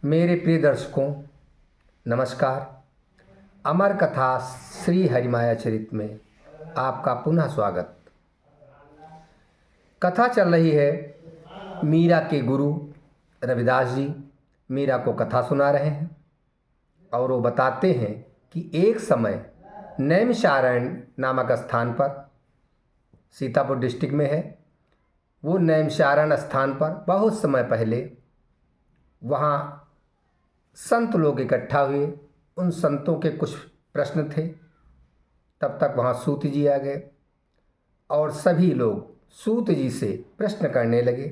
मेरे प्रिय दर्शकों, नमस्कार। अमर कथा श्री हरिमाया चरित में आपका पुनः स्वागत। कथा चल रही है। मीरा के गुरु रविदास जी मीरा को कथा सुना रहे हैं और वो बताते हैं कि एक समय नैमिषारण्य नामक स्थान पर, सीतापुर डिस्ट्रिक्ट में है, वो नैमिषारण्य स्थान पर बहुत समय पहले वहाँ संत लोग इकट्ठा हुए। उन संतों के कुछ प्रश्न थे। तब तक वहाँ सूत जी आ गए और सभी लोग सूत जी से प्रश्न करने लगे।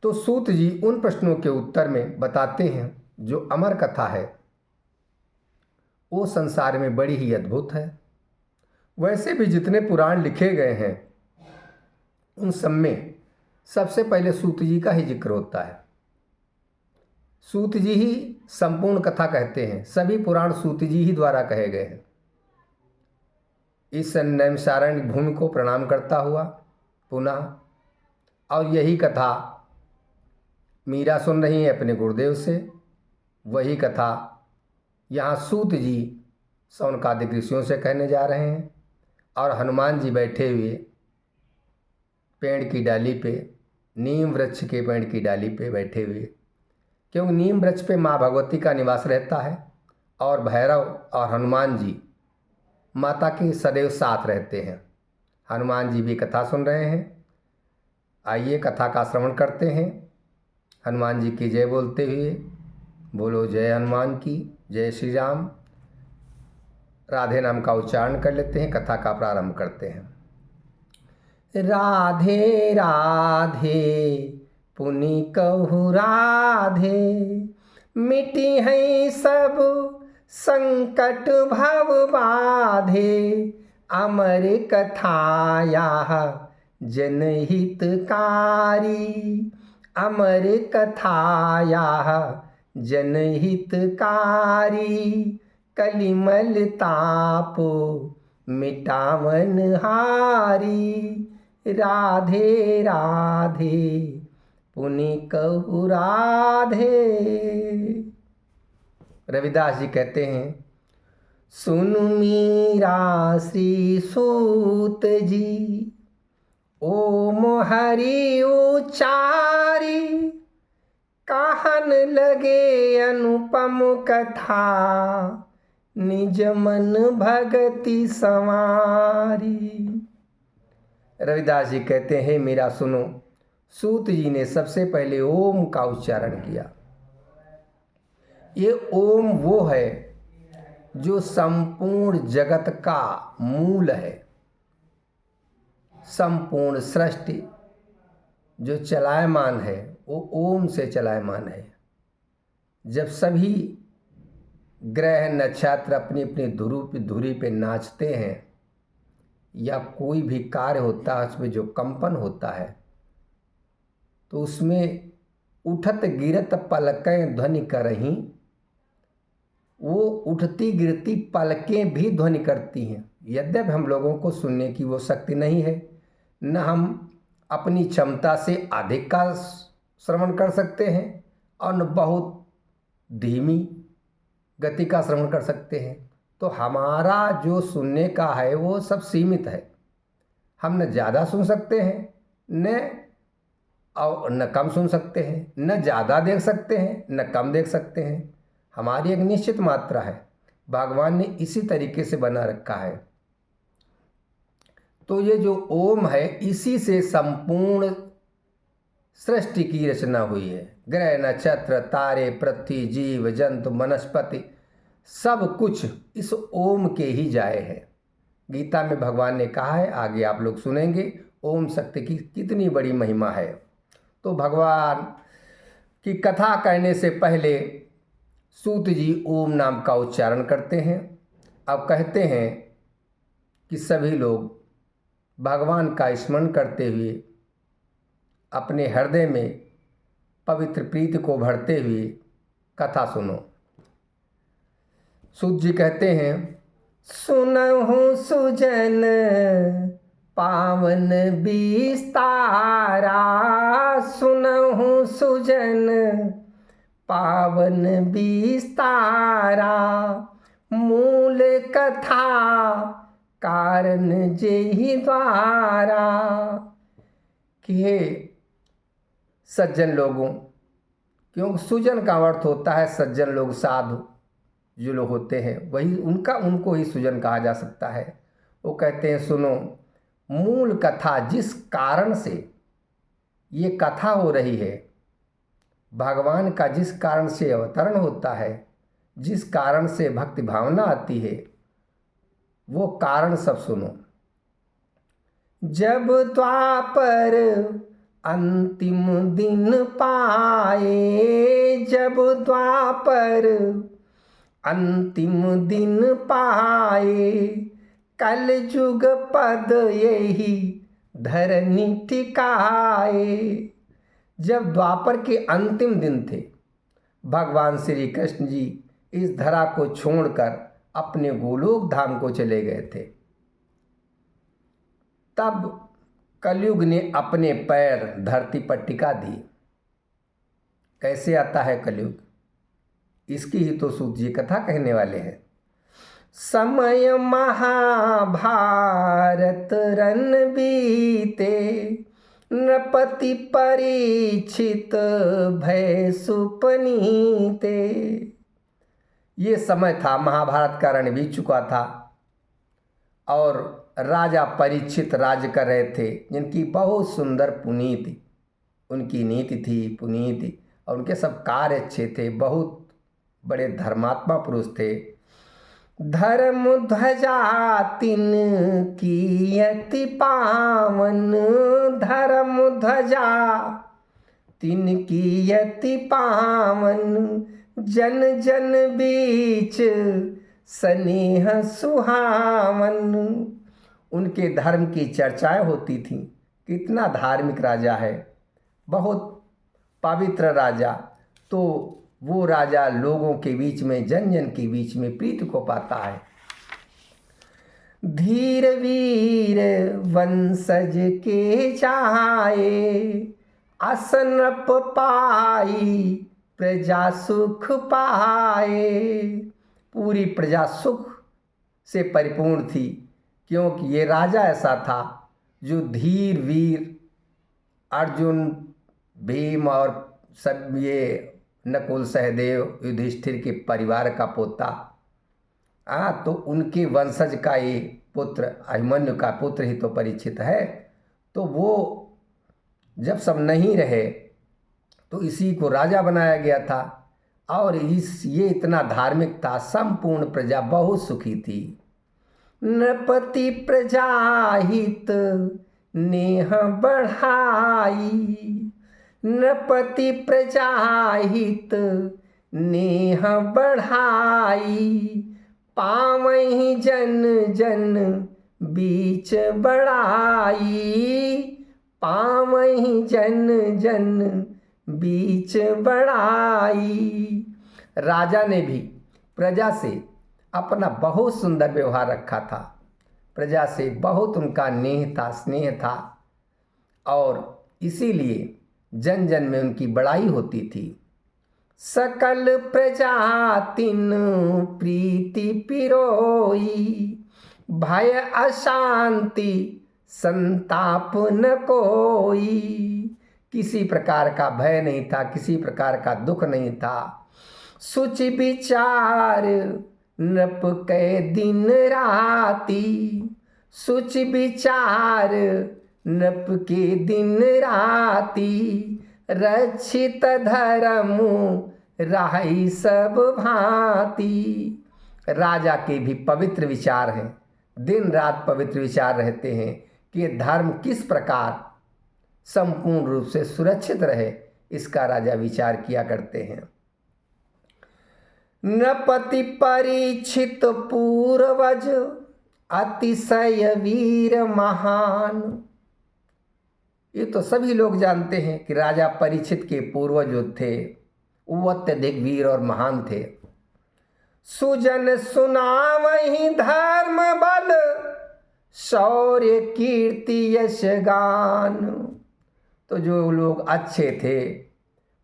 तो सूत जी उन प्रश्नों के उत्तर में बताते हैं जो अमर कथा है वो संसार में बड़ी ही अद्भुत है। वैसे भी जितने पुराण लिखे गए हैं उन सब में सबसे पहले सूत जी का ही जिक्र होता है। सूत जी ही संपूर्ण कथा कहते हैं। सभी पुराण सूत जी ही द्वारा कहे गए हैं। इस नैमिषारण्य भूमि को प्रणाम करता हुआ पुनः, और यही कथा मीरा सुन रही है अपने गुरुदेव से। वही कथा यहाँ सूत जी शौनकादिक ऋषियों से कहने जा रहे हैं और हनुमान जी बैठे हुए पेड़ की डाली पे, नीम वृक्ष के पेड़ की डाली पे बैठे हुए, क्योंकि नीम वृक्ष पे माँ भगवती का निवास रहता है और भैरव और हनुमान जी माता के सदैव साथ रहते हैं। हनुमान जी भी कथा सुन रहे हैं। आइए कथा का श्रवण करते हैं। हनुमान जी की जय बोलते हुए बोलो जय हनुमान की, जय श्री राम। राधे नाम का उच्चारण कर लेते हैं। कथा का प्रारंभ करते हैं। राधे राधे पुनि कहु राधे, मिटी है सब संकट भव बाधे। अमर कथाया जनहितकारी, अमर कथाया जनहितकारी। कलिमल तापो मिटावन हारी, राधे राधे पुनि कहु राधे। रविदास जी कहते हैं, सुन मीरा श्री सूत जी, ओम हरि उचारी। कहन लगे अनुपम कथा, निज मन भगति संवारी। रविदास जी कहते हैं, मीरा सुनो। सूत जी ने सबसे पहले ओम का उच्चारण किया। ये ओम वो है जो संपूर्ण जगत का मूल है। संपूर्ण सृष्टि जो चलायमान है वो ओम से चलायमान है। जब सभी ग्रह नक्षत्र अपनी अपनी धुरी पे नाचते हैं या कोई भी कार्य होता है उसमें जो कंपन होता है तो उसमें उठत गिरत पलकें ध्वनि करहीं, वो उठती गिरती पलकें भी ध्वनि करती हैं। यद्यपि हम लोगों को सुनने की वो शक्ति नहीं है, न हम अपनी क्षमता से अधिक का श्रवण कर सकते हैं और न बहुत धीमी गति का श्रवण कर सकते हैं। तो हमारा जो सुनने का है वो सब सीमित है। हम न ज़्यादा सुन सकते हैं न कम सुन सकते हैं, न ज़्यादा देख सकते हैं न कम देख सकते हैं। हमारी एक निश्चित मात्रा है, भगवान ने इसी तरीके से बना रखा है। तो ये जो ओम है इसी से संपूर्ण सृष्टि की रचना हुई है। ग्रह नक्षत्र तारे पृथ्वी जीव जंतु वनस्पति सब कुछ इस ओम के ही जाए हैं। गीता में भगवान ने कहा है, आगे आप लोग सुनेंगे, ओम शक्ति की कितनी बड़ी महिमा है। तो भगवान की कथा कहने से पहले सूत जी ओम नाम का उच्चारण करते हैं। अब कहते हैं कि सभी लोग भगवान का स्मरण करते हुए अपने हृदय में पवित्र प्रीति को भरते हुए कथा सुनो। सूत जी कहते हैं, सुनहु सुजन पावन विस्तारा सुनहु सुजन, पावन विस्तारा मूल कथा कारण जेहि द्वारा। कि हे सज्जन लोगों, क्योंकि सुजन का अर्थ होता है सज्जन लोग, साधु जो लोग होते हैं वही उनको ही सुजन कहा जा सकता है। वो कहते हैं सुनो, मूल कथा जिस कारण से ये कथा हो रही है, भगवान का जिस कारण से अवतरण होता है, जिस कारण से भक्ति भावना आती है, वो कारण सब सुनो। जब द्वापर अंतिम दिन पाए, जब द्वापर अंतिम दिन पाए, कल युग पद यही धरनी टिकाए। जब द्वापर के अंतिम दिन थे, भगवान श्री कृष्ण जी इस धरा को छोड़कर अपने गोलोक धाम को चले गए थे, तब कलयुग ने अपने पैर धरती पर टिका दिए। कैसे आता है कलयुग, इसकी ही तो सूत जी कथा कहने वाले हैं। समय महाभारत रन बीते, नृपति परीक्षित भय सुपनीते। ये समय था, महाभारत का रण बीत चुका था और राजा परीक्षित राज्य कर रहे थे, जिनकी बहुत सुंदर पुनीति, उनकी नीति थी, पुनीति, और उनके सब कार्य अच्छे थे, बहुत बड़े धर्मात्मा पुरुष थे। धर्म ध्वजा तिन की अति पावन, धर्म ध्वजा तिन की अति पावन, जन जन बीच स्नेह सुहावन। उनके धर्म की चर्चाएं होती थीं, कितना धार्मिक राजा है, बहुत पवित्र राजा। तो वो राजा लोगों के बीच में, जन जन के बीच में प्रीति को पाता है। धीर वीर वंशज के जाए, असनप पाई प्रजा सुख पाए। पूरी प्रजा सुख से परिपूर्ण थी, क्योंकि ये राजा ऐसा था जो धीर वीर, अर्जुन, भीम और सब ये नकुल, सहदेव, युधिष्ठिर के परिवार का पोता, तो उनके वंशज का ये पुत्र, अभिमन्यु का पुत्र ही तो परीक्षित है। तो वो जब सब नहीं रहे तो इसी को राजा बनाया गया था, और ये इतना धार्मिक था, संपूर्ण प्रजा बहुत सुखी थी। नृपति प्रजा हित नेह बढ़ाई, नृपति प्रजा हित नेह बढ़ाई, पावहि जन जन बीच बढ़ाई, पावहि जन जन बीच बढ़ाई। राजा ने भी प्रजा से अपना बहुत सुंदर व्यवहार रखा था, प्रजा से बहुत उनका नेह था, स्नेह था, और इसीलिए जन जन में उनकी बड़ाई होती थी। सकल प्रजा तिन प्रीति पिरोई, भय अशांति संताप न कोई। किसी प्रकार का भय नहीं था, किसी प्रकार का दुख नहीं था। सुचि विचार नृप के दिन राती, सुचि विचार नृप के दिन राती, रक्षित धर्म राही सब भांति। राजा के भी पवित्र विचार हैं, दिन रात पवित्र विचार रहते हैं कि ये धर्म किस प्रकार संपूर्ण रूप से सुरक्षित रहे, इसका राजा विचार किया करते हैं। नृपति परीक्षित पूर्वज अतिशय वीर महान। ये तो सभी लोग जानते हैं कि राजा परीक्षित के पूर्वज जो थे वो अत्यधिक वीर और महान थे। सुजन सुनावहि धर्म बल, शौर्य कीर्ति यश गान। तो जो लोग अच्छे थे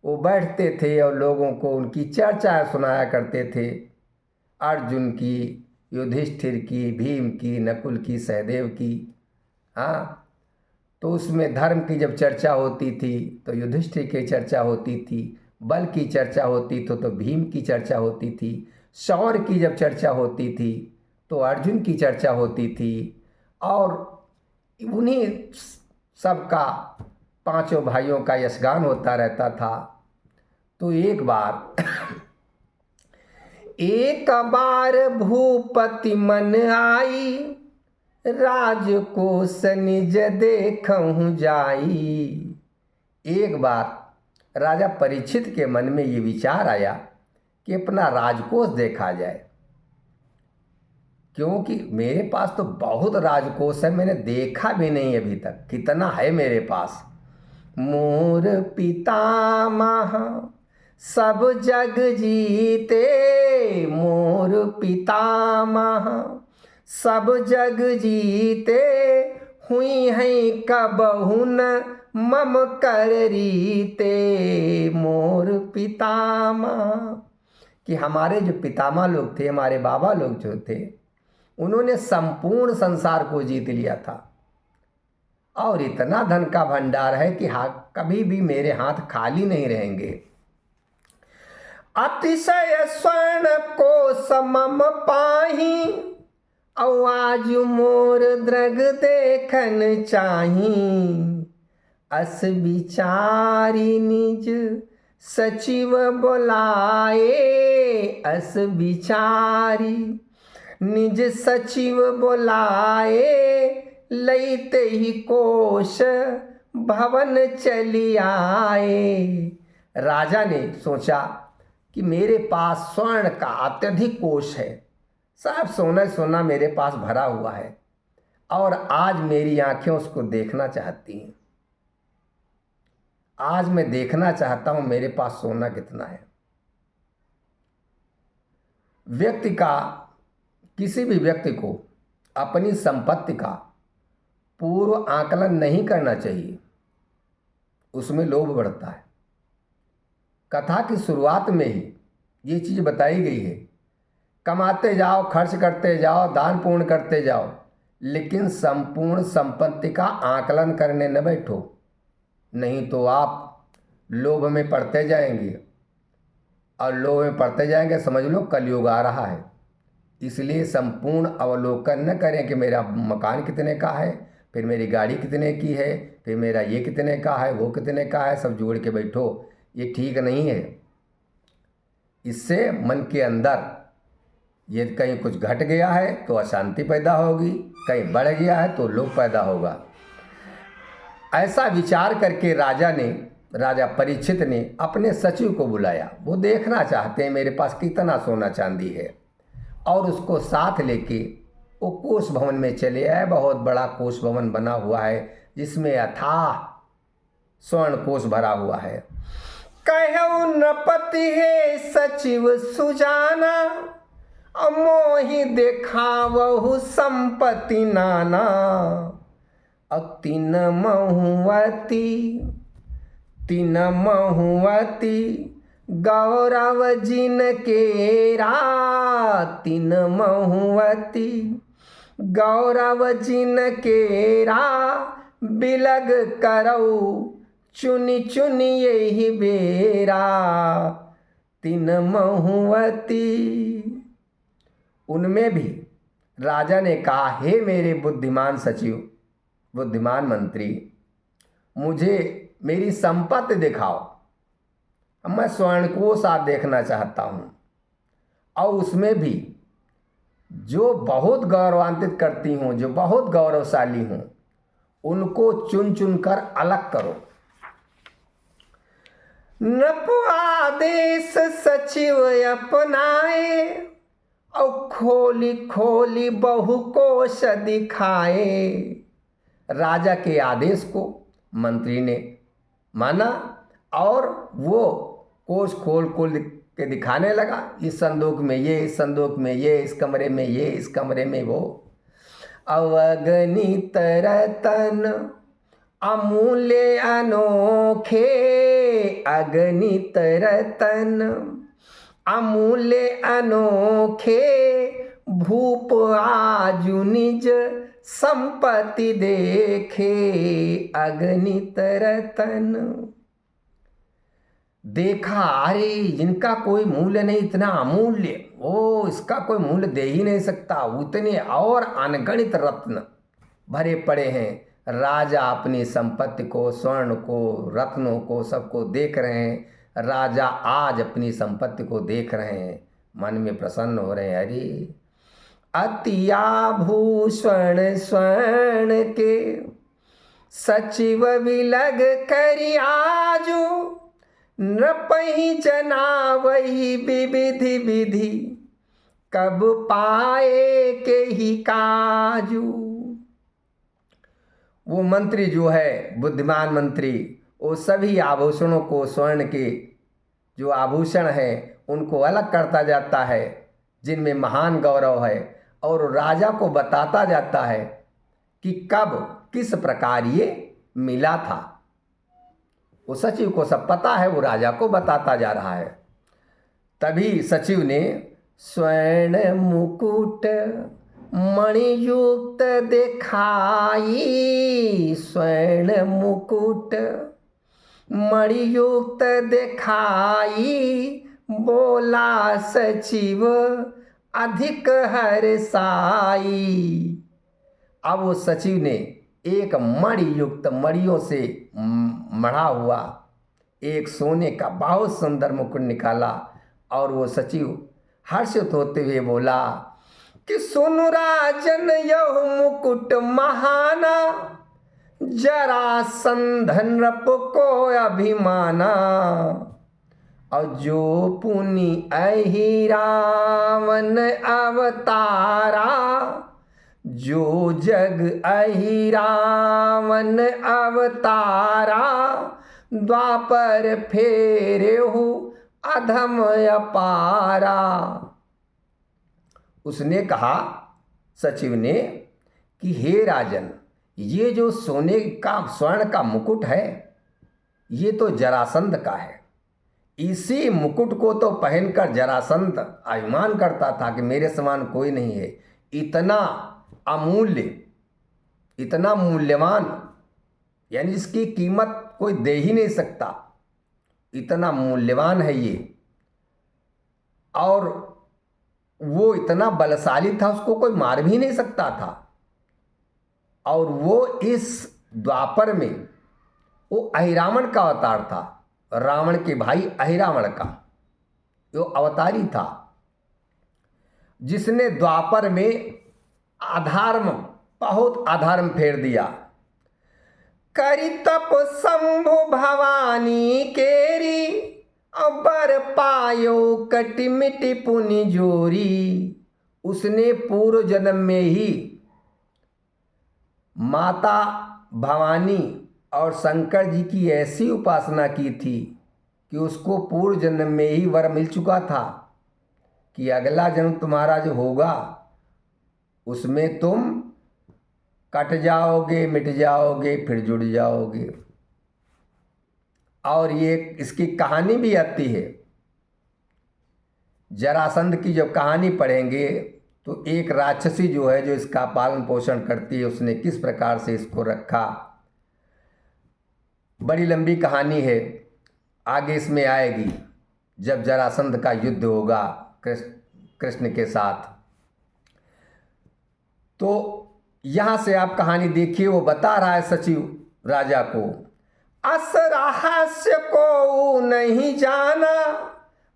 वो बैठते थे और लोगों को उनकी चर्चा सुनाया करते थे, अर्जुन की, युधिष्ठिर की, भीम की, नकुल की, सहदेव की। हाँ, तो उसमें धर्म की जब चर्चा होती थी तो युधिष्ठिर की चर्चा होती थी, बल की चर्चा होती तो भीम की चर्चा होती थी, शौर्य की जब चर्चा होती थी तो अर्जुन की चर्चा होती थी, और उन्हीं सबका पांचों भाइयों का यशगान होता रहता था। तो एक बार भूपति मन आई, राजकोष निज देखहु जाई। एक बार राजा परीक्षित के मन में ये विचार आया कि अपना राजकोष देखा जाए, क्योंकि मेरे पास तो बहुत राजकोष है, मैंने देखा भी नहीं अभी तक कितना है मेरे पास। मोर पितामह सब जग जीते, मोर पितामह सब जग जीते, हुई हैं कबहु न मम कर रीते। मोर पितामह, कि हमारे जो पितामह लोग थे, हमारे बाबा लोग जो थे, उन्होंने संपूर्ण संसार को जीत लिया था, और इतना धन का भंडार है कि कभी भी मेरे हाथ खाली नहीं रहेंगे। अतिशय स्वर्ण को समम पाही, औ आज मोर द्रग देखन चाही। अस विचारी निज सचिव बुलाए, अस विचारी निज सचिव बुलाए, लैते ही कोश भवन चली आए। राजा ने सोचा कि मेरे पास स्वर्ण का अत्यधिक कोश है, सब सोना सोना मेरे पास भरा हुआ है, और आज मेरी आंखें उसको देखना चाहती हैं। आज मैं देखना चाहता हूं मेरे पास सोना कितना है। किसी भी व्यक्ति को अपनी संपत्ति का पूर्व आकलन नहीं करना चाहिए, उसमें लोभ बढ़ता है। कथा की शुरुआत में ही ये चीज़ बताई गई है, कमाते जाओ, खर्च करते जाओ, दान पुण्य करते जाओ, लेकिन संपूर्ण संपत्ति का आकलन करने न बैठो, नहीं तो आप लोभ में पड़ते जाएंगे, और लोभ में पड़ते जाएंगे, समझ लो कलयुग आ रहा है। इसलिए संपूर्ण अवलोकन न करें कि मेरा मकान कितने का है, फिर मेरी गाड़ी कितने की है, फिर मेरा ये कितने का है, वो कितने का है, सब जोड़ के बैठो, ये ठीक नहीं है। इससे मन के अंदर ये कहीं कुछ घट गया है तो अशांति पैदा होगी, कहीं बढ़ गया है तो लोभ पैदा होगा। ऐसा विचार करके राजा परीक्षित ने अपने सचिव को बुलाया। वो देखना चाहते हैं मेरे पास कितना सोना चांदी है, और उसको साथ लेके वो कोष भवन में चले आए। बहुत बड़ा कोष भवन बना हुआ है जिसमें अथाह स्वर्ण कोष भरा हुआ है। कहु नृपति है सचिव सुजाना, मोहि देखावहु संपत्ति नाना। तीन महुवती गौरव जिन केरा, तीन महुवती गौरव जिन केरा, बिलग करऊ चुनि चुनि यही बेरा। तीन महुवती, उनमें भी राजा ने कहा, हे मेरे बुद्धिमान सचिव, बुद्धिमान मंत्री, मुझे मेरी संपत्ति दिखाओ, मैं स्वर्ण कोष आप देखना चाहता हूँ, और उसमें भी जो बहुत गौरवान्वित करती हूँ, जो बहुत गौरवशाली हूँ, उनको चुन चुन कर अलग करो। नृप आदेश सचिव अपनाए, और खोली खोली बहु कोश दिखाए। राजा के आदेश को मंत्री ने माना, और वो कोष खोल खोल के दिखाने लगा, इस संदूक में ये, इस संदूक में ये, इस कमरे में ये, इस कमरे में वो। अवगणित रतन अमूल्य अनोखे, अगणित रतन अमूल्य अनोखे, भूप आजु निज संपत्ति देखे, अगणित रतन। देखा, अरे इनका कोई मूल्य नहीं, इतना अमूल्य, ओ इसका कोई मूल्य दे ही नहीं सकता, उतने और अनगणित रत्न भरे पड़े हैं। राजा अपनी संपत्ति को, स्वर्ण को, रत्नों को, सबको देख रहे हैं। राजा आज अपनी संपत्ति को देख रहे हैं, मन में प्रसन्न हो रहे हैं। अरे अति आभूषण स्वर्ण के, सचिव विलग करि आजु, नृपहि जनावहि विविधि विधि, कब पाए के ही काजू। वो मंत्री जो है, बुद्धिमान मंत्री, वो सभी आभूषणों को, स्वर्ण के जो आभूषण हैं उनको अलग करता जाता है जिनमें महान गौरव है, और राजा को बताता जाता है कि कब किस प्रकार ये मिला था। वो सचिव को सब पता है, वो राजा को बताता जा रहा है। तभी सचिव ने स्वर्ण मुकुट मणियुक्त दिखाई, स्वर्ण मुकुट मणियुक्त दिखाई, बोला सचिव अधिक हर्षाई। अब वो सचिव ने एक मणियुक्त, मणियों से मढ़ा हुआ एक सोने का बहुत सुंदर मुकुट निकाला, और वो सचिव हर्षित होते हुए बोला कि सुनु राजन यह मुकुट महाना, जरासंध नृप को अभिमाना, और जो पुनि अहि रावण अवतारा, जो जग अहि रावण अवतारा, द्वापर फेरेहु अधम अपारा। उसने कहा, सचिव ने, कि हे राजन, ये जो सोने का, स्वर्ण का मुकुट है, ये तो जरासंध का है। इसी मुकुट को तो पहनकर जरासंध अभिमान करता था कि मेरे समान कोई नहीं है। इतना अमूल्य, इतना मूल्यवान, यानी जिसकी कीमत कोई दे ही नहीं सकता, इतना मूल्यवान है ये। और वो इतना बलशाली था, उसको कोई मार भी नहीं सकता था। और वो इस द्वापर में वो अहिरावण का अवतार था, रावण के भाई अहिरावण का वो अवतारी था, जिसने द्वापर में अधर्म, बहुत अधर्म फेर दिया। करि तप शंभु भवानी केरी, अबर पायो कटि मिटि पुनि जोरी। उसने पूर्व जन्म में ही माता भवानी और शंकर जी की ऐसी उपासना की थी कि उसको पूर्व जन्म में ही वर मिल चुका था कि अगला जन्म तुम्हारा जो होगा उसमें तुम कट जाओगे, मिट जाओगे, फिर जुड़ जाओगे। और ये इसकी कहानी भी आती है। जरासंध की जब कहानी पढ़ेंगे तो एक राक्षसी जो है, जो इसका पालन पोषण करती है, उसने किस प्रकार से इसको रखा। बड़ी लंबी कहानी है, आगे इसमें आएगी जब जरासंध का युद्ध होगा कृष्ण के साथ। तो यहाँ से आप कहानी देखिए, वो बता रहा है सचिव राजा को, अस रहस्य को नहीं जाना,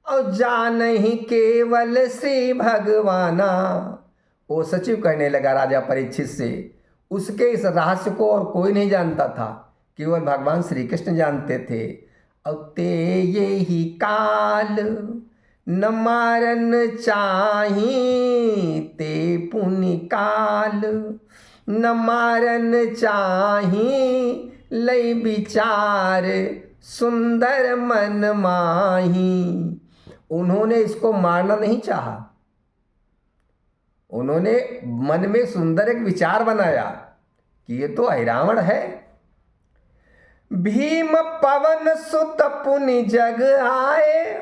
और जान ही केवल श्री भगवाना। वो सचिव कहने लगा राजा परीक्षित से, उसके इस रहस्य को और कोई नहीं जानता था, केवल भगवान श्री कृष्ण जानते थे। और ते ये ही काल न मारन चाही, ते पुनि काल न मारन चाही, लई विचार सुंदर मन माही। उन्होंने इसको मारना नहीं चाहा, उन्होंने मन में सुंदर एक विचार बनाया कि ये तो अहिरावण है। भीम पवन सुत पुनि जग आए,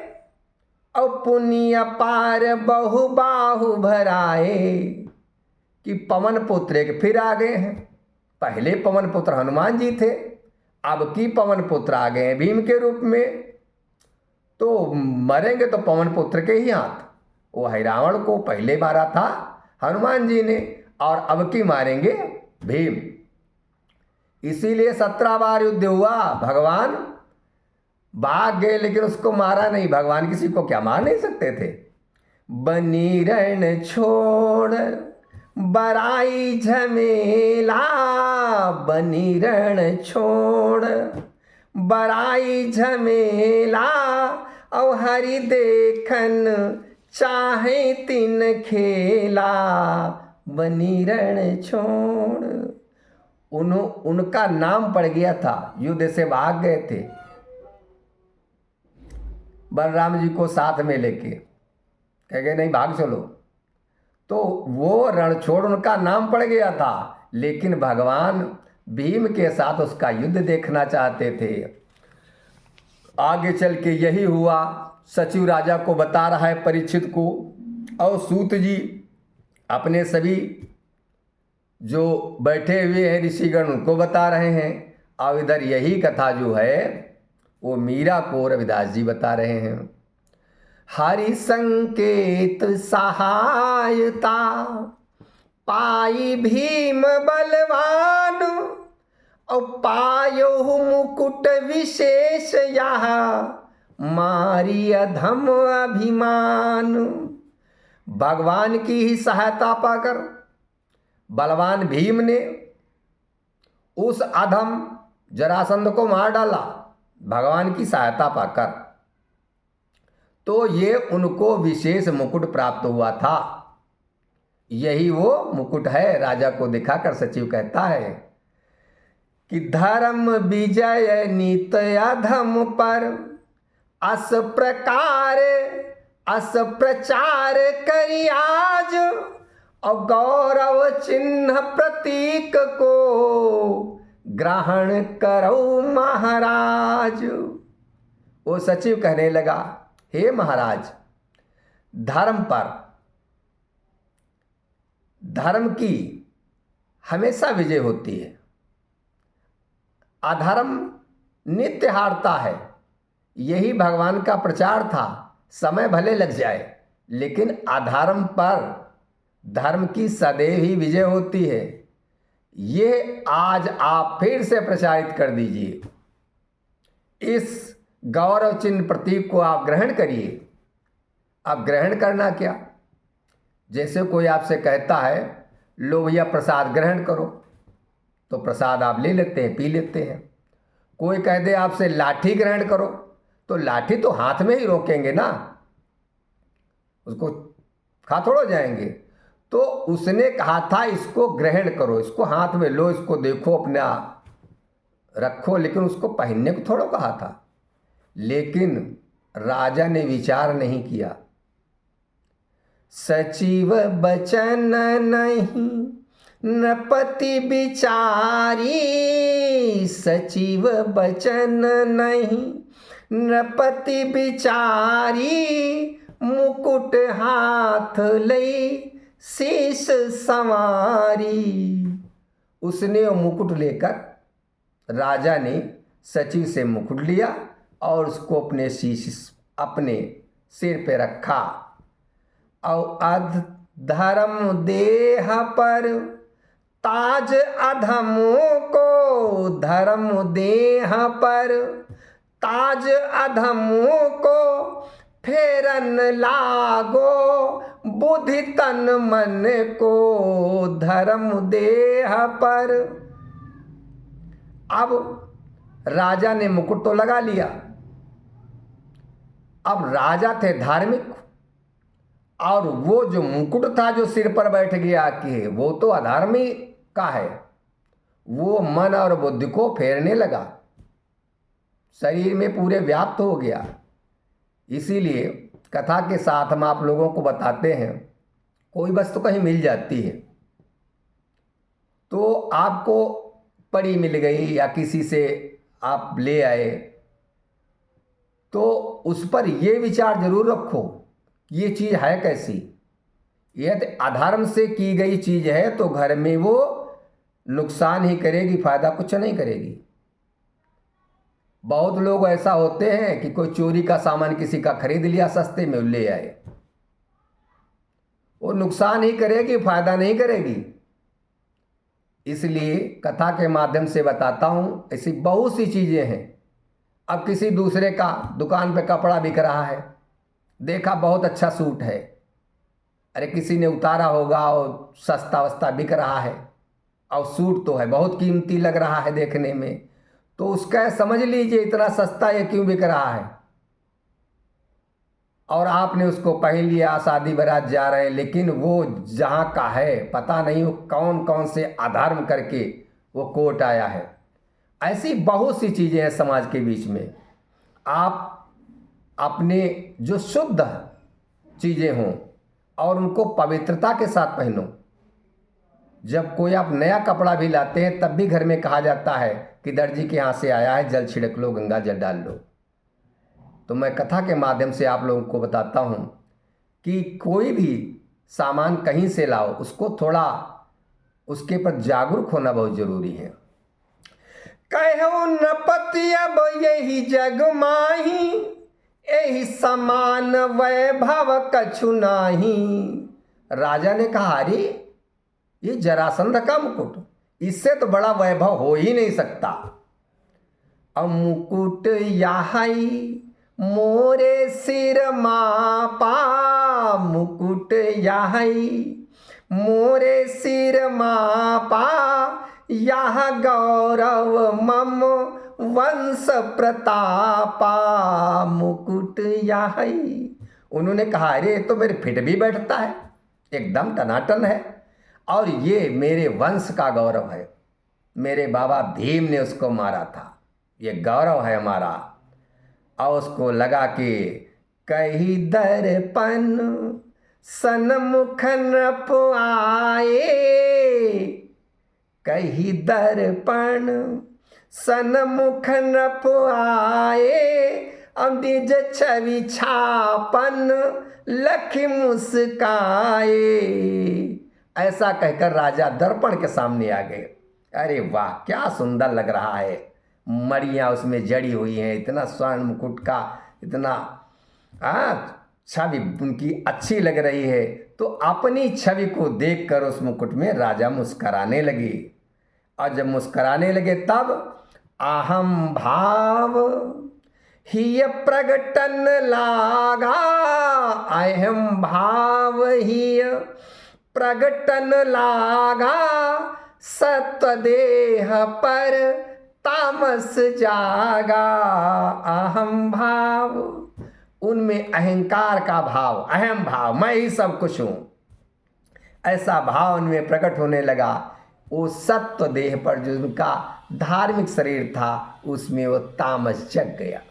और पुनि अपार बहु बाहु भराए। कि पवन पुत्र एक फिर आ गए हैं। पहले पवन पुत्र हनुमान जी थे, अब की पवन पुत्र आ गए हैं भीम के रूप में। तो मरेंगे तो पवन पुत्र के ही हाथ। वो अहिरावण को पहले मारा था हनुमान जी ने, और अब की मारेंगे भीम। इसीलिए 17 बार युद्ध हुआ। भगवान भाग गए लेकिन उसको मारा नहीं। भगवान किसी को क्या मार नहीं सकते थे। बनी रण छोड़ बराई झमेला, बनी रण छोड़ बराई झमेला, और हरि देखन चाहे तिन खेला, बनी रण छोड़। उनका नाम पड़ गया था, युद्ध से भाग गए थे बलराम जी को साथ में लेके, कह गए नहीं भाग चलो। तो वो रणछोड़ उनका नाम पड़ गया था, लेकिन भगवान भीम के साथ उसका युद्ध देखना चाहते थे। आगे चल के यही हुआ। सचिव राजा को बता रहा है परीक्षित को, और सूत जी अपने सभी जो बैठे हुए हैं ऋषिगण उनको बता रहे हैं। और इधर यही कथा जो है वो मीरा को रविदास जी बता रहे हैं। हरि संकेत सहायता पाई भीम बलवान, और पायो मुकुट विशेष यहाँ, मारी अधम अभिमान। भगवान की ही सहायता पाकर बलवान भीम ने उस अधम जरासंध को मार डाला, भगवान की सहायता पाकर। तो ये उनको विशेष मुकुट प्राप्त हुआ था। यही वो मुकुट है। राजा को दिखाकर सचिव कहता है कि धर्म विजय नीत अधम पर, अस प्रकार अस प्रचार करी आज, और गौरव चिन्ह प्रतीक को ग्रहण करो महाराज। वो सचिव कहने लगा, हे महाराज, धर्म पर, धर्म की हमेशा विजय होती है, अधर्म नित्य हारता है। यही भगवान का प्रचार था। समय भले लग जाए लेकिन अधर्म पर धर्म की सदैव ही विजय होती है। ये आज आप फिर से प्रचारित कर दीजिए। इस गौरव चिन्ह प्रतीक को आप ग्रहण करिए। अब ग्रहण करना क्या? जैसे कोई आपसे कहता है लो भैया प्रसाद ग्रहण करो, तो प्रसाद आप ले लेते हैं, पी लेते हैं। कोई कह दे आपसे लाठी ग्रहण करो, तो लाठी तो हाथ में ही रोकेंगे ना, उसको खा थोड़ो जाएंगे। तो उसने कहा था इसको ग्रहण करो, इसको हाथ में लो, इसको देखो, अपना रखो, लेकिन उसको पहनने को थोड़ा कहा था। लेकिन राजा ने विचार नहीं किया। सचिव बचन नहीं नपति बिचारी, सचिव बचन नहीं नपति बिचारी, मुकुट हाथ ले शीश संवारी। उसने वो मुकुट लेकर राजा ने सचिव से मुकुट लिया और उसको अपने शीश अपने सिर पे रखा। और अधर्म देह पर ताज अधमों को, धर्म देह पर ताज अधमों को, फेरन लागो बुद्धि तन मन को, धर्म देह पर। अब राजा ने मुकुट तो लगा लिया। अब राजा थे धार्मिक, और वो जो मुकुट था जो सिर पर बैठ गया कि वो तो अधार्मिक का है। वो मन और बुद्धि को फेरने लगा, शरीर में पूरे व्याप्त हो गया। इसीलिए कथा के साथ हम आप लोगों को बताते हैं, कोई वस्तु कहीं मिल जाती है, तो आपको पड़ी मिल गई या किसी से आप ले आए, तो उस पर ये विचार जरूर रखो कि ये चीज़ है कैसी। यदि अधर्म से की गई चीज़ है तो घर में वो नुकसान ही करेगी, फायदा कुछ नहीं करेगी। बहुत लोग ऐसा होते हैं कि कोई चोरी का सामान किसी का खरीद लिया, सस्ते में ले आए, वो नुकसान ही करेगी, फायदा नहीं करेगी। इसलिए कथा के माध्यम से बताता हूँ, ऐसी बहुत सी चीज़ें हैं। अब किसी दूसरे का दुकान पे कपड़ा बिक रहा है, देखा बहुत अच्छा सूट है, अरे किसी ने उतारा होगा और सस्ता वस्ता बिक रहा है, और सूट तो है बहुत कीमती लग रहा है देखने में, तो उसका समझ लीजिए इतना सस्ता ये क्यों बिक रहा है, और आपने उसको पहन लिया, शादी बारात जा रहे हैं, लेकिन वो जहाँ का है पता नहीं वो कौन कौन से अधर्म करके वो कोट आया है। ऐसी बहुत सी चीज़ें हैं समाज के बीच में। आप अपने जो शुद्ध चीज़ें हों और उनको पवित्रता के साथ पहनो। जब कोई आप नया कपड़ा भी लाते हैं तब भी घर में कहा जाता है कि दर्जी के यहाँ से आया है, जल छिड़क लो, गंगा जल डाल लो। तो मैं कथा के माध्यम से आप लोगों को बताता हूँ कि कोई भी सामान कहीं से लाओ, उसको थोड़ा उसके पर जागरूक होना बहुत जरूरी है। कहो न पति अब यही जग माही, यही समान वैभव कछु नाही। राजा ने कहा, अरे ये जरासंध का मुकुट, इससे तो बड़ा वैभव हो ही नहीं सकता। अब मुकुट याही मोरे सिर मापा, मुकुट याही मोरे सिर मापा, यह गौरव मम वंश प्रतापा, मुकुट याही। उन्होंने कहा, अरे तो मेरे फिट भी बैठता है, एकदम टनाटन है, और ये मेरे वंश का गौरव है, मेरे बाबा भीम ने उसको मारा था, ये गौरव है हमारा। और उसको लगा कि कही दर्पण सन्मुख नृप आए, कही दर्पण सन्मुख नृप आए, अब निज छवि छापन लखि मुस्काए। ऐसा कहकर राजा दर्पण के सामने आ गए। अरे वाह, क्या सुंदर लग रहा है, मड़ियाँ उसमें जड़ी हुई हैं, इतना स्वर्ण मुकुट का इतना छवि उनकी अच्छी लग रही है। तो अपनी छवि को देखकर उस मुकुट में राजा मुस्कराने लगे, और जब मुस्कराने लगे तब अहम भाव ही प्रगटन लागा, अहम भाव ही प्रगटन लागा, सत्वदेह पर तामस जागा। अहम भाव, उनमें अहंकार का भाव, अहम भाव, मैं ही सब कुछ हूं, ऐसा भाव उनमें प्रकट होने लगा। वो सत्व देह पर जो उनका धार्मिक शरीर था उसमें वो तामस जग गया।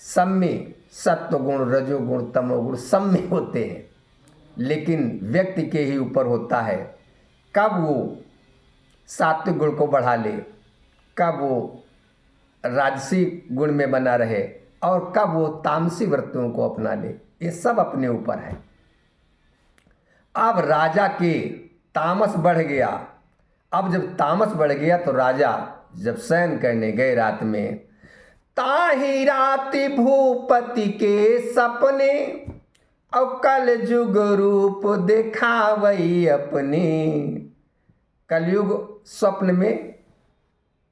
सब में सत्व गुण, रजोगुण, तमोगुण सब में होते हैं, लेकिन व्यक्ति के ही ऊपर होता है कब वो सात्विक गुण को बढ़ा ले, कब वो राजसी गुण में बना रहे, और कब वो तामसी वृत्तियों को अपना ले, ये सब अपने ऊपर है। अब राजा के तामस बढ़ गया। अब जब तामस बढ़ गया तो राजा जब शयन करने गए रात में, ताही राति भूपति के सपने, और कल जुग रूप दिखावई अपने। कलयुग स्वप्न में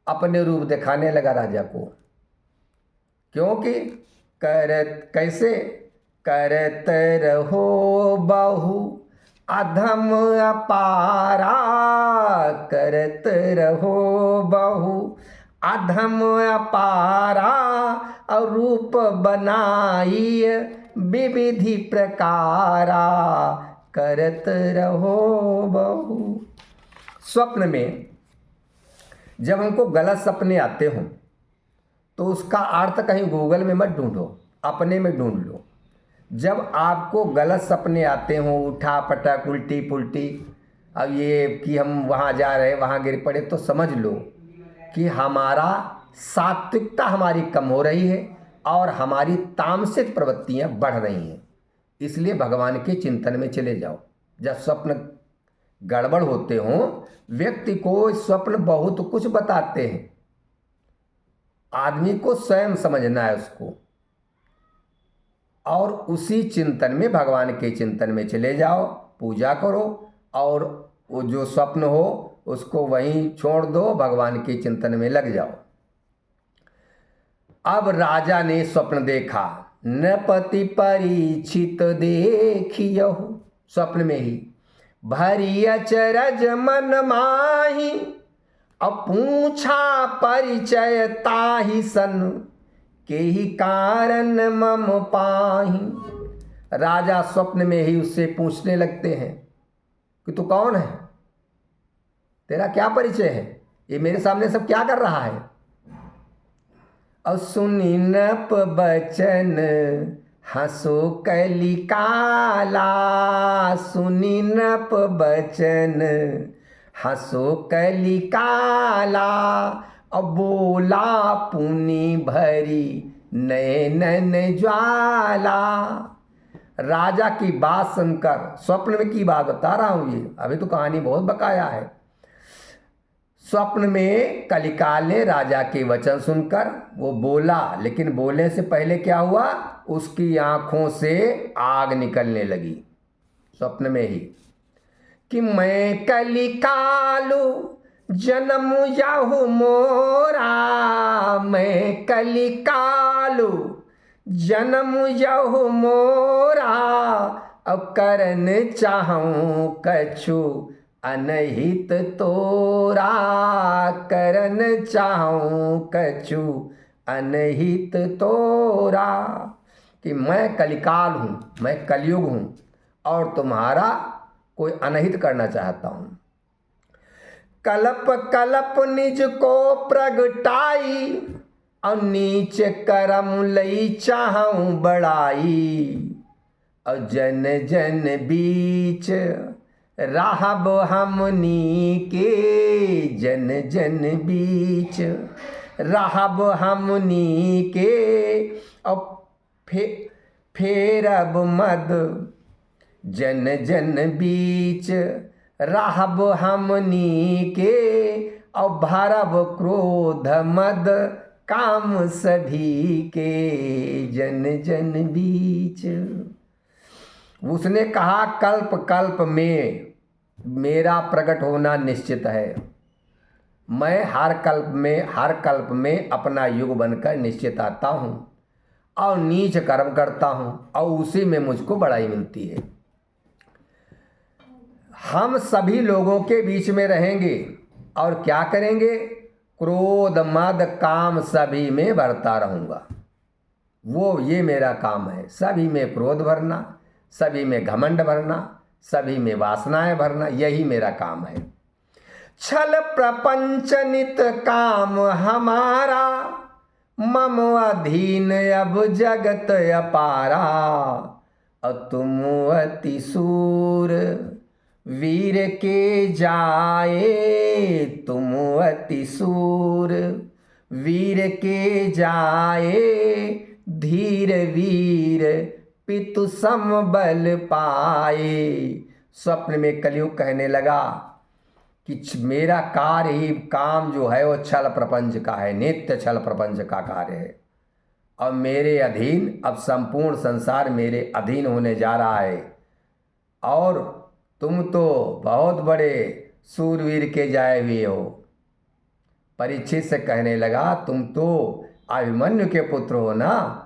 अपने रूप दिखाने लगा राजा को, क्योंकि कैसे करत रहो बहु अधम अपारा, करत रहो बहु अधम अपारा, और रूप बनाई विविधि प्रकारा, करत रहो बहु। स्वप्न में जब हमको गलत सपने आते हों तो उसका अर्थ कहीं गूगल में मत ढूंढो, अपने में ढूंढ लो। जब आपको गलत सपने आते हों, उठा पटक, उल्टी पुल्टी, अब ये कि हम वहाँ जा रहे वहाँ गिर पड़े, तो समझ लो कि हमारा सात्विकता हमारी कम हो रही है और हमारी तामसिक प्रवृत्तियाँ बढ़ रही हैं। इसलिए भगवान के चिंतन में चले जाओ। जब स्वप्न गड़बड़ होते हों, व्यक्ति को स्वप्न बहुत कुछ बताते हैं, आदमी को स्वयं समझना है उसको, और उसी चिंतन में, भगवान के चिंतन में चले जाओ, पूजा करो, और वो जो स्वप्न हो उसको वहीं छोड़ दो, भगवान के चिंतन में लग जाओ। अब राजा ने स्वप्न देखा, नृपति परीक्षित देखियहु, स्वप्न में ही भरी अचरज मन माही, अब पूछा परिचय ताहि सन, के ही कारण मम पाही। राजा स्वप्न में ही उससे पूछने लगते हैं कि तू कौन है, तेरा क्या परिचय है, ये मेरे सामने सब क्या कर रहा है। और सुनी नप बचन हंसो कलिकाला, सुनी नप बचन हंसो कलिकाला, अब बोला पुनि भरी नयनन ज्वाला। राजा की बात सुनकर, स्वप्न में की बात बता रहा हूँ ये, अभी तो कहानी बहुत बकाया है। स्वप्न में कलिकाल ने राजा के वचन सुनकर वो बोला, लेकिन बोलने से पहले क्या हुआ, उसकी आंखों से आग निकलने लगी स्वप्न में ही, कि मैं कलिकालु जन्म याहू मोरा, मैं कलिकालु जन्म याहू मोरा, अब करन चाहूं कछु अनहित तोरा, करन चाहूं कछु अनहित तोरा। कि मैं कलिकाल हूँ, मैं कलयुग हूँ और तुम्हारा कोई अनहित करना चाहता हूँ। कलप कलप निज को प्रगटाई, और नीच करम लई चाहूं बढ़ाई, और जन जन बीच राहब हमनी के, जन जन बीच राहब हमनी के, और फेरब मद जन जन बीच राहब हमनी के, और भरब क्रोध मद काम सभी के, जन जन बीच। उसने कहा कल्प कल्प में मेरा प्रकट होना निश्चित है, मैं हर कल्प में अपना युग बनकर निश्चित आता हूँ और नीच कर्म करता हूँ और उसी में मुझको बड़ाई मिलती है। हम सभी लोगों के बीच में रहेंगे और क्या करेंगे, क्रोध मद काम सभी में भरता रहूँगा। ये मेरा काम है, सभी में क्रोध भरना, सभी में घमंड भरना, सभी में वासनाएं भरना, यही मेरा काम है। छल प्रपंच नित काम हमारा, मम अधीन अब जगत अपारा, और तुम अति सूर वीर के जाए, तुम अति सूर वीर के जाए, धीर वीर पितु समबल पाए। स्वप्न में कलयुग कहने लगा कि मेरा कार्य ही, काम जो है वो छल प्रपंच का है, नित्य छल प्रपंच का कार्य है, और मेरे अधीन अब संपूर्ण संसार मेरे अधीन होने जा रहा है, और तुम तो बहुत बड़े सूरवीर के जाए हुए हो। परीक्षित से कहने लगा तुम तो अभिमन्यु के पुत्र हो ना,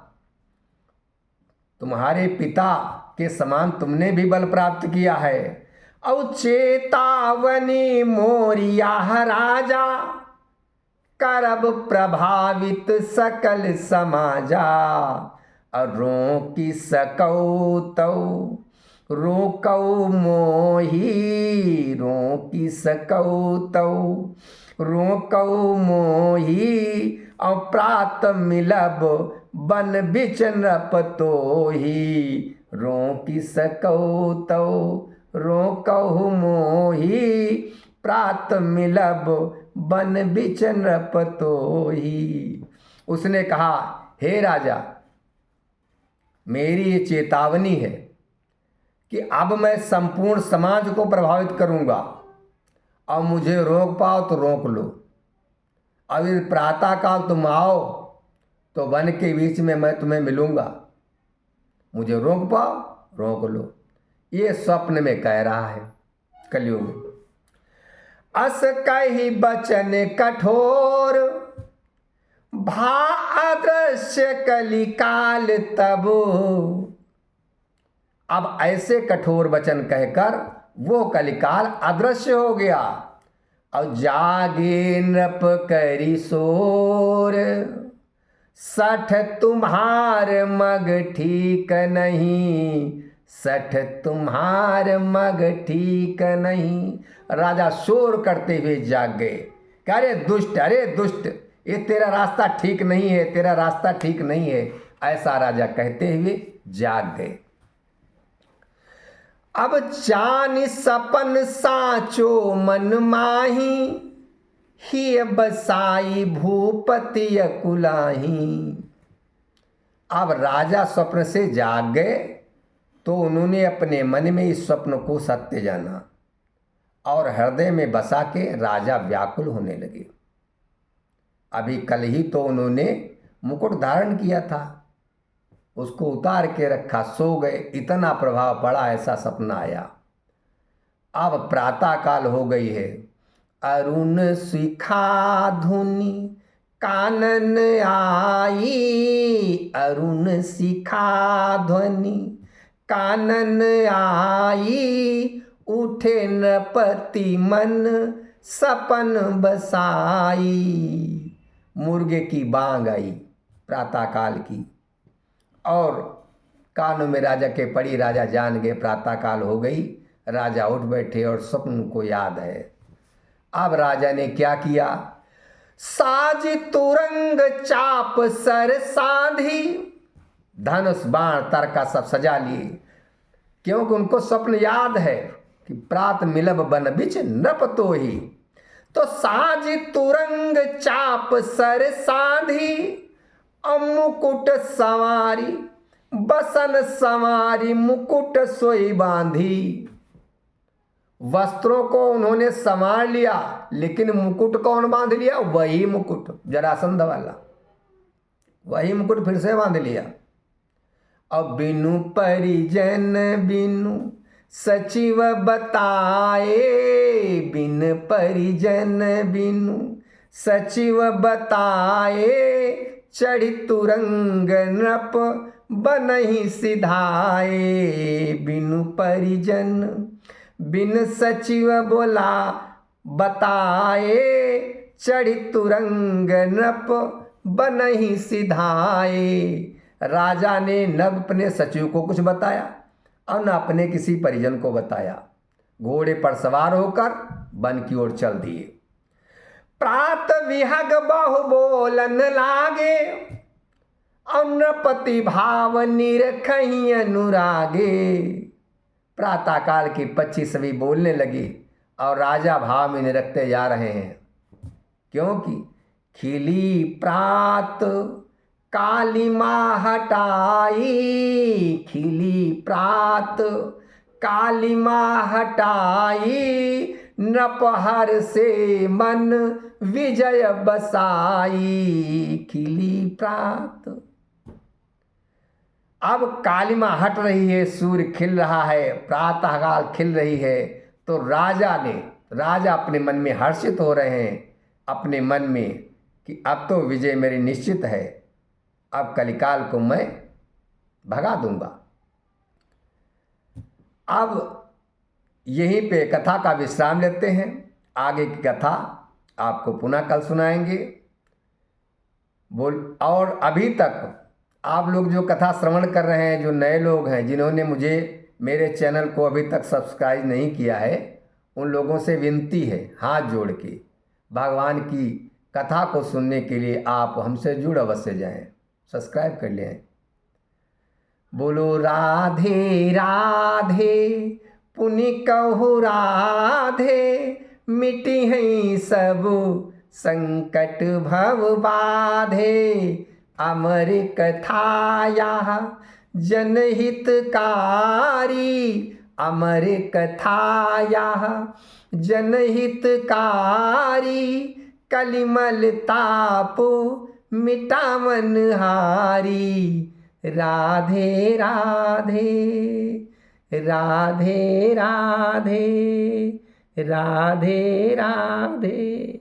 तुम्हारे पिता के समान तुमने भी बल प्राप्त किया है। और चेतावनी मोरिया राजा, करब प्रभावित सकल समाजा, और रोकी सकौ तौ रोकौ मोही, रोकी सकौ तौ रोकौ मोही, और प्रात मिलब बन बिच नृप तोही। रोकी सको तो रोकहु मोही, प्रात मिलब बन बिच नृप तोही। उसने कहा, हे राजा, मेरी ये चेतावनी है कि अब मैं संपूर्ण समाज को प्रभावित करूंगा, और मुझे रोक पाओ तो रोक लो। अब इस प्रातःकाल तुम आओ तो वन के बीच में मैं तुम्हें मिलूंगा, मुझे रोक पाओ रोक लो। ये स्वप्न में कह रहा है कलयुग। अस कही बचन कठोर, भा अदृश्य कलिकाल तब। अब ऐसे कठोर वचन कहकर वो कलिकाल अदृश्य हो गया। और जागे नृप करी शोर, सठ तुम्हार मग ठीक नहीं, सठ तुम्हार मग ठीक नहीं। राजा शोर करते हुए जाग गए। अरे दुष्ट, अरे दुष्ट, ये तेरा रास्ता ठीक नहीं है, तेरा रास्ता ठीक नहीं है, ऐसा राजा कहते हुए जाग गए। अब जान सपन साचो मन माही, ही बसाई भूपति कुलाही। अब राजा स्वप्न से जाग गए तो उन्होंने अपने मन में इस स्वप्न को सत्य जाना और हृदय में बसा के राजा व्याकुल होने लगे। अभी कल ही तो उन्होंने मुकुट धारण किया था, उसको उतार के रखा, सो गए, इतना प्रभाव पड़ा, ऐसा सपना आया। अब प्रातःकाल हो गई है। अरुण शिखा धुनि कानन आई, अरुण शिखा ध्वनि कानन आई, उठे नृपति मन सपन बसाई। मुर्गे की बांग आई प्रातःकाल की और कानों में राजा के पड़ी। राजा जान गए प्रातःकाल हो गई। राजा उठ बैठे और स्वप्न को याद है। अब राजा ने क्या किया, साज तुरंग चाप सर साधी, धनुष बाण तरका सब सजा लिए, क्योंकि उनको स्वप्न याद है कि प्रात मिलब बन बिच नृप तोही। तो साज तुरंग चाप सर साधी, मुकुट संवारी बसन संवारी, मुकुट सोई बांधी। वस्त्रों को उन्होंने संवार लिया, लेकिन मुकुट कौन बांध लिया? वही मुकुट जरासंध वाला, वही मुकुट फिर से बांध लिया। अब बिनु परिजन बिनु सचिव बताए, बिन परिजन बिनु सचिव बताए, चढ़ी तुरंग नृप बनहि सिधाए। बिनु परिजन बिन सचिव बोला बताए, चढ़ी तुरंग नृप बनहि सिधाए। राजा ने न अपने सचिव को कुछ बताया और न अपने किसी परिजन को बताया। घोड़े पर सवार होकर वन की ओर चल दिए। प्रात विहग बहु बोलन लागे, और नृपति भाव निरखहि अनुरागे। प्रातःकाल के पक्षी सभी बोलने लगे और राजा भाव में निरखते जा रहे हैं, क्योंकि खिली प्रात कालिमा हटाई, खिली प्रात कालिमा हटाई, नपहर से मन विजय बसाई। खिली प्रात, अब कालिमा हट रही है, सूर्य खिल रहा है, प्रातःकाल खिल रही है। तो राजा अपने मन में हर्षित हो रहे हैं, अपने मन में कि अब तो विजय मेरी निश्चित है, अब कलिकाल को मैं भगा दूंगा। अब यहीं पे कथा का विश्राम लेते हैं। आगे की कथा आपको पुनः कल सुनाएंगे। और अभी तक आप लोग जो कथा श्रवण कर रहे हैं, जो नए लोग हैं, जिन्होंने मेरे चैनल को अभी तक सब्सक्राइब नहीं किया है, उन लोगों से विनती है हाथ जोड़ के, भगवान की कथा को सुनने के लिए आप हमसे जुड़ अवश्य जाएं, सब्सक्राइब कर लें। बोलो राधे राधे पुनि कहु राधे, मिटी हैं सब संकट भव बाधे। अमर कथाया जनहितकारी, अमर कथाया जनहितकारी, कलिमल तापु मिटावन हारी। राधे राधे राधे राधे राधे राधे।